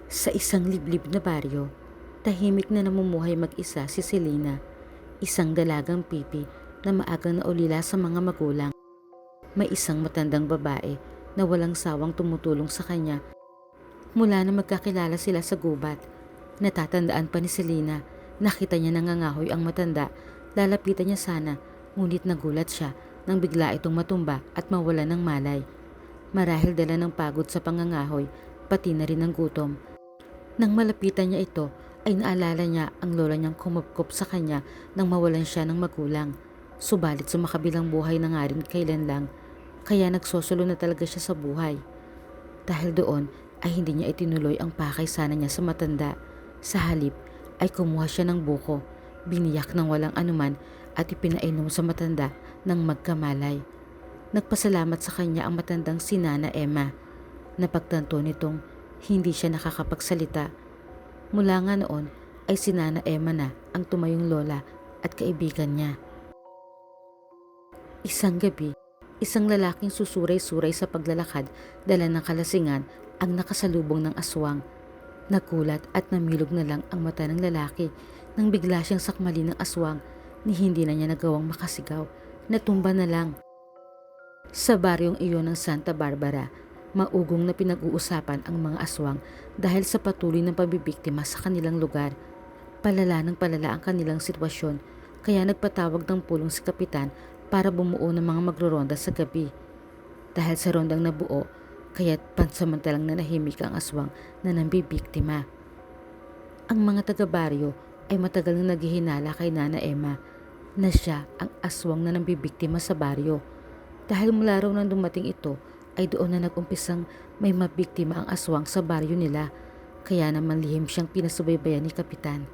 Sa isang liblib na baryo, tahimik na namumuhay mag-isa si Selena, isang dalagang pipi na maagang naulila sa mga magulang. May isang matandang babae na walang sawang tumutulong sa kanya mula na magkakilala sila sa gubat. Natatandaan pa ni Selena, nakita niya nangangahoy ang matanda, lalapitan niya sana, ngunit nagulat siya nang bigla itong matumba at mawala ng malay. Marahil dala ng pagod sa pangangahoy, pati na rin ng gutom. Nang malapitan niya ito, ay naalala niya ang lola niyang kumupkop sa kanya nang mawalan siya ng magulang. Subalit sa makabilang buhay na nga rin kailan lang, kaya nagsosolo na talaga siya sa buhay. Dahil doon ay hindi niya itinuloy ang pakay sana niya sa matanda. Sa halip ay kumuha siya ng buko, biniyak ng walang anuman at ipinainom sa matanda ng magkamalay. Nagpasalamat sa kanya ang matandang si Nana Emma. Napagtanto nitong hindi siya nakakapagsalita. Mula nga noon ay si Nana Emma na ang tumayong lola at kaibigan niya. Isang gabi, isang lalaking susuray-suray sa paglalakad dala ng kalasingan ang nakasalubong ng aswang. Nagulat at namilog na lang ang mata ng lalaki nang bigla siyang sakmali ng aswang ni hindi na niya nagawang makasigaw. Natumba na lang. Sa baryong iyon ng Santa Barbara, maugong na pinag-uusapan ang mga aswang dahil sa patuloy ng pambibiktima sa kanilang lugar. Palala ng palala ang kanilang sitwasyon, kaya nagpatawag ng pulong si Kapitan para bumuo ng mga magroronda sa gabi. Dahil sa rondang nabuo, kaya't pansamantalang nanahimik ang aswang na nambibiktima. Ang mga taga-baryo ay matagal na naghihinala kay Nana Emma na siya ang aswang na nambibiktima sa baryo. Dahil mula raw nang dumating ito ay doon na nag-umpisang may mabiktima ang aswang sa baryo nila, kaya naman lihim siyang pinasubaybayan ni Kapitan.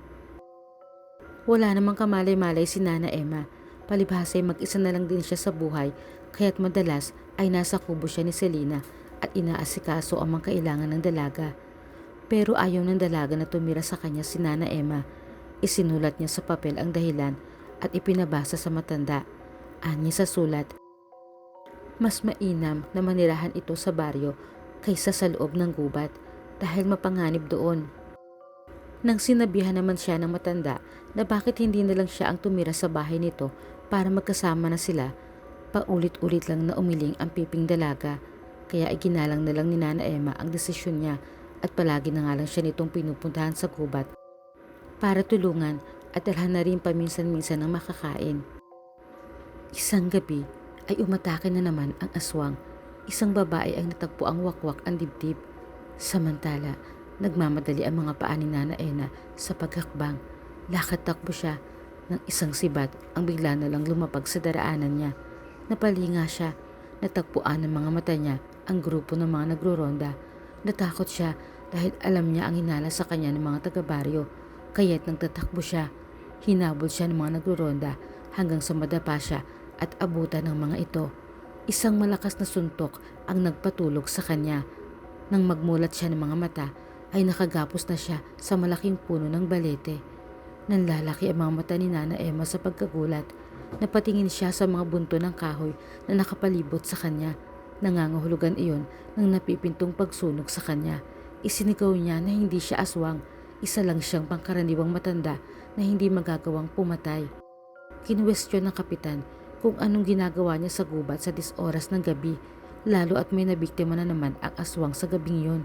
Wala namang kamalay-malay si Nana Emma, palibhasa ay mag-isa na lang din siya sa buhay, kaya't madalas ay nasa kubo siya ni Selena at inaasikaso ang mga kailangan ng dalaga. Pero ayaw ng dalaga na tumira sa kanya si Nana Emma. Isinulat niya sa papel ang dahilan at ipinabasa sa matanda. Anya sa sulat, mas mainam na manirahan ito sa baryo kaysa sa loob ng gubat dahil mapanganib doon. Nang sinabihan naman siya ng matanda na bakit hindi na lang siya ang tumira sa bahay nito para magkasama na sila, paulit-ulit lang na umiling ang piping dalaga, kaya iginalang na lang ni Nana Emma ang desisyon niya at palagi na nga lang siya nitong pinupuntahan sa gubat para tulungan at dalhan na rin paminsan-minsan ng makakain. Isang gabi ay umatake na naman ang aswang. Isang babae ay natagpo ang wakwak ang dibdib. Samantala, nagmamadali ang mga paa ni Nana Emma sa paghakbang. Lakad-takbo siya ng isang sibat ang bigla na lang lumapag sa daraanan niya. Napalinga siya. Natagpuan ng mga mata niya ang grupo ng mga nagroronda. Natakot siya dahil alam niya ang hinala sa kanya ng mga taga-baryo. Kaya't nagtatakbo siya. Hinabol siya ng mga nagroronda hanggang sa madapa siya at abutan ng mga ito. Isang malakas na suntok ang nagpatulog sa kanya. Nang magmulat siya ng mga mata, ay nakagapos na siya sa malaking puno ng balete. Nanlalaki ang mga mata ni Nana Emma sa pagkagulat. Napatingin siya sa mga bunto ng kahoy na nakapalibot sa kanya. Nangangahulugan iyon ng napipintong pagsunog sa kanya. Isinigaw niya na hindi siya aswang. Isa lang siyang pangkaraniwang matanda na hindi magagawang pumatay. Kinuwestiyon ng kapitan kung anong ginagawa niya sa gubat sa 10 oras ng gabi, lalo at may nabiktima na naman ang aswang sa gabing yon.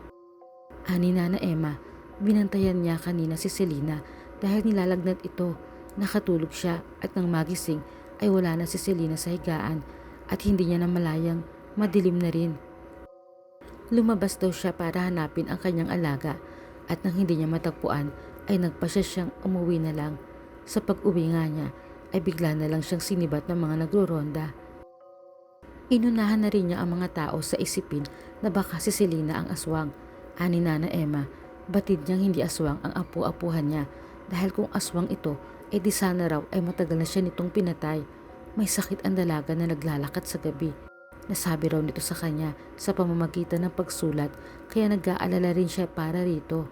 Ani Nana Emma, binantayan niya kanina si Selena dahil nilalagnat ito. Nakatulog siya at nang magising ay wala na si Selena sa higaan at hindi niya namalayang madilim na rin. Lumabas daw siya para hanapin ang kanyang alaga at nang hindi niya matagpuan ay nagpasya siyang umuwi na lang. Sa pag-uwi nga niya ay bigla na lang siyang sinibat ng mga nagroronda. Inunahan na rin niya ang mga tao sa isipin na baka si Selena ang aswang. Ani Nana Emma, batid niyang hindi aswang ang apu-apuhan niya dahil kung aswang ito, di sana raw ay matagal na siya nitong pinatay. May sakit ang dalaga na naglalakad sa gabi. Nasabi raw nito sa kanya sa pamamagitan ng pagsulat, kaya nag-aalala rin siya para rito.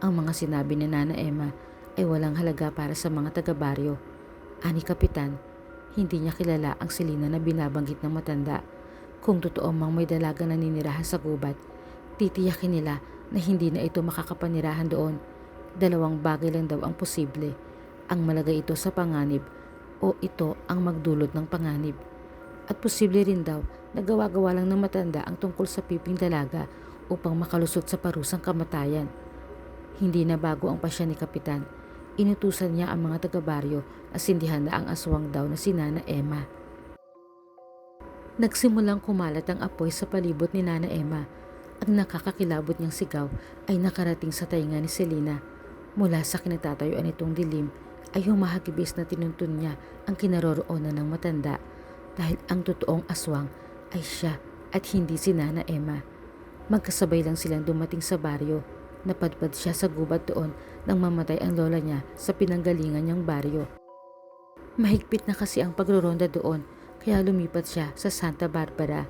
Ang mga sinabi ni Nana Emma ay walang halaga para sa mga taga-baryo. Ani Kapitan, hindi niya kilala ang Selena na binabanggit ng matanda. Kung totoo mang may dalaga na ninirahan sa gubat, titiyakin nila na hindi na ito makakapanirahan doon. Dalawang bagay lang daw ang posible, ang malagay ito sa panganib o ito ang magdulot ng panganib. At posible rin daw na gawa-gawa lang ng matanda ang tungkol sa piping dalaga upang makalusot sa parusang kamatayan. Hindi na bago ang pasya ni Kapitan. Inutusan niya ang mga taga-baryo na sindihan na ang aswang daw na si Nana Emma. Nagsimulang kumalat ang apoy sa palibot ni Nana Emma. Ang nakakakilabot niyang sigaw ay nakarating sa tainga ni Selena. Mula sa kinatatayuan nitong dilim ay humahagibis na tinuntun niya ang kinaroroonan ng matanda dahil ang totoong aswang ay siya at hindi si Nana Emma. Magkasabay lang silang dumating sa baryo. Napadpad siya sa gubat doon nang mamatay ang lola niya sa pinanggalingan niyang baryo. Mahigpit na kasi ang pagroronda doon kaya lumipat siya sa Santa Barbara.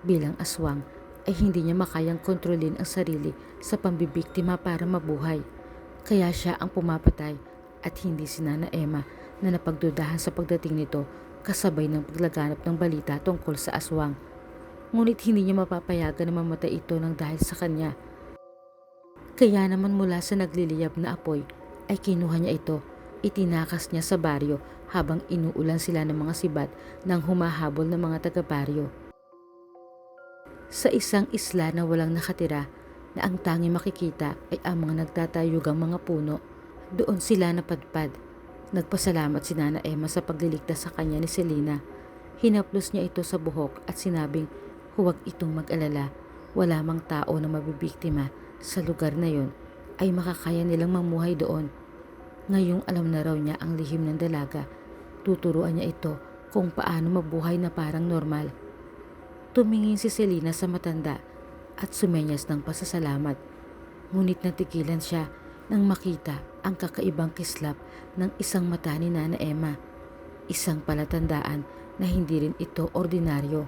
Bilang aswang ay hindi niya makayang kontrolin ang sarili sa pambibiktima para mabuhay. Kaya siya ang pumapatay at hindi si Nana Emma na napagdudahan sa pagdating nito kasabay ng paglaganap ng balita tungkol sa aswang. Ngunit hindi niya mapapayagan na mamatay ito ng dahil sa kanya. Kaya naman mula sa nagliliyab na apoy ay kinuha niya ito, itinakas niya sa baryo habang inuulan sila ng mga sibat ng humahabol ng mga taga-baryo. Sa isang isla na walang nakatira na ang tangi makikita ay ang mga nagtatayugang mga puno, doon sila napadpad. Nagpasalamat si Nana Emma sa pagliligtas sa kanya ni Selena. Hinaplos niya ito sa buhok at sinabing huwag itong mag-alala, wala mang tao na mabibiktima sa lugar na yon ay makakaya nilang mamuhay doon. Ngayong alam na raw niya ang lihim ng dalaga, tuturuan niya ito kung paano mabuhay na parang normal. Tumingin si Selena sa matanda at sumenyas ng pasasalamat. Ngunit natigilan siya nang makita ang kakaibang kislap ng isang mata ni Nana Emma. Isang palatandaan na hindi rin ito ordinaryo.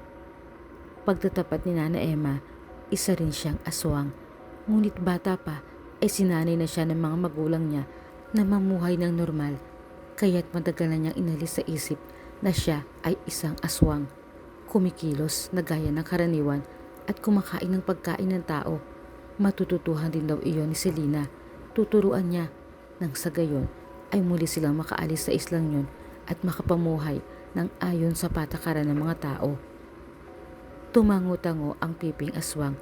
Pagtatapat ni Nana Emma, isa rin siyang aswang. Ngunit bata pa ay sinanay na siya ng mga magulang niya na mamuhay ng normal, kaya't matagal na niyang inalis sa isip na siya ay isang aswang. Kumikilos na gaya ng karaniwan at kumakain ng pagkain ng tao. Matututuhan din daw iyon ni Selena. Tuturuan niya nang sa gayon ay muli silang makaalis sa islang yun at makapamuhay ng ayon sa patakaran ng mga tao. Tumango-tango ang piping aswang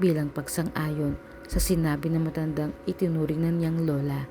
bilang pagsang-ayon sa sinabi ng matandang itinuring na niyang lola.